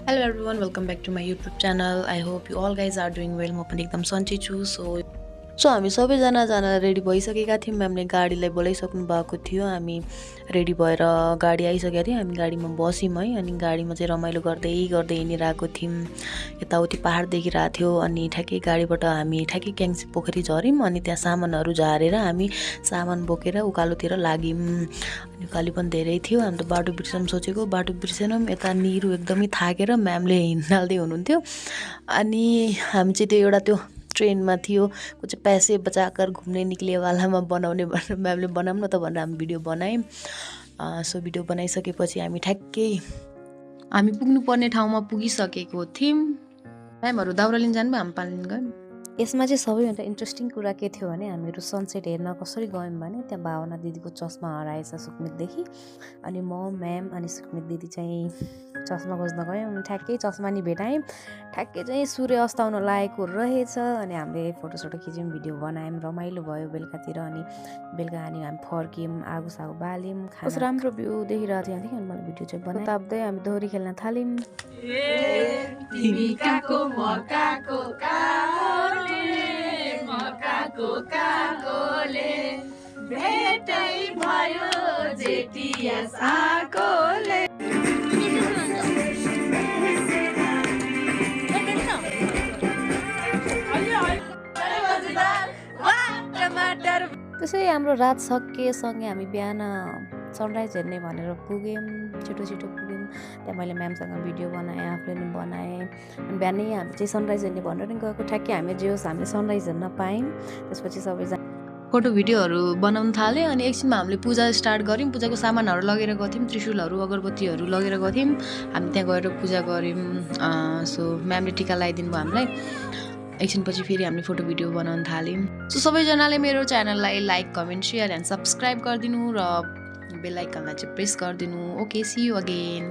Hello everyone, welcome back to my YouTube channel. I hope you all guys are doing well. म पनि एकदम सन्चै छु. So हामी सबैजना जान रेडी भइसकेका थियौँ. म्यामले गाडीलाई बोलाइसक्नु भएको थियो. हामी रेडी भएर गाडी आइसकेको थियो. हामी गाडीमा बस्यौँ है. अनि गाडीमा चाहिँ रमाइलो गर्दै गर्दै हिँडिरहेको थियौँ. यताउति पहाड देखिरहेको थियो. अनि ठ्याक्कै गाडीबाट हामी ठ्याक्कै क्याङ्सी पोखरी झऱ्यौँ. अनि त्यहाँ सामानहरू झारेर हामी सामान बोकेर उकालोतिर लाग्यौँ. अनि उकाली पनि धेरै थियो. हामी त बाटो बिर्सौँ सोचेको, बाटो बिर्सेनौँ. यता निरु एकदमै थाकेर म्यामले हिँड्दै हुनुहुन्थ्यो. अनि हामी चाहिँ त्यो एउटा त्यो ट्रेनमा थियो कुछ पैसे बचाकर घुम्ने निक्ले वालामा बनाउने भनेर म्यामले बनाऊँ न त भनेर हामी भिडियो बनायौँ. सो भिडियो बनाइसकेपछि हामी ठ्याक्कै हामी पुग्नुपर्ने ठाउँमा पुगिसकेको थियौँ. म्यामहरू दाउरा लिन जानुभयो, हामी पानी लिन गयौँ. यसमा चाहिँ सबैभन्दा इन्ट्रेस्टिङ कुरा के थियो भने हामीहरू सनसेट हेर्न कसरी गयौँ भने त्यहाँ भावना दिदीको चस्मा हराएछ सुकमितदेखि. अनि म म्याम अनि सुकमित दिदी चाहिँ चस्मा खोज्न गयौँ. ठ्याक्कै चस्मा नि भेटायौँ. ठ्याक्कै चाहिँ सूर्य अस्ताउन लागेको रहेछ. अनि हामीले फोटोसोटो खिच्यौँ, भिडियो बनायौँ, रमाइलो भयो बेलुकातिर. अनि बेलुका हामी फर्क्यौँ, आगो सागो बाल्यौँ, कस्तो राम्रो भ्यू देखिरहेको थियो त्यहाँदेखि. अनि मैले भिडियो चाहिँ बनाएँ. ताप्दै हामी दोहोरी खेल्न थाल्यौँ. भेटै भयो जेठिया साकोले. त्यसै हाम्रो रात सकिएसँगै हामी बिहान सनराइज हेर्ने भनेर पुग्यौँ. छिटो पुग्यौँ. त्यहाँ मैले म्यामसँग भिडियो बनाएँ, आफूले पनि बनाएँ. अनि बिहानै हामी चाहिँ सनराइज हेर्ने भनेर नि गएको. ठ्याक्कै हामीले जे होस् हामीले सनराइज हेर्न पायौँ. त्यसपछि सबैजना फोटो भिडियोहरू बनाउन थाल्यो. अनि एकछिनमा हामीले पूजा स्टार्ट गऱ्यौँ. पूजाको सामानहरू लगेर गएको थियौँ, त्रिशूलहरू अगरबत्तीहरू लगेर गएको थियौँ. हामी त्यहाँ गएर पूजा गऱ्यौँ. सो म्यामले टिका लगाइदिनु भयो हामीलाई. एकछिनपछि फेरि हामीले फोटो भिडियो बनाउन थाल्यौँ. सो सबैजनाले मेरो च्यानललाई like, comment, share and subscribe गरिदिनु र बेल आइकनलाई चाहिँ प्रेस गरिदिनु. Okay, see you again.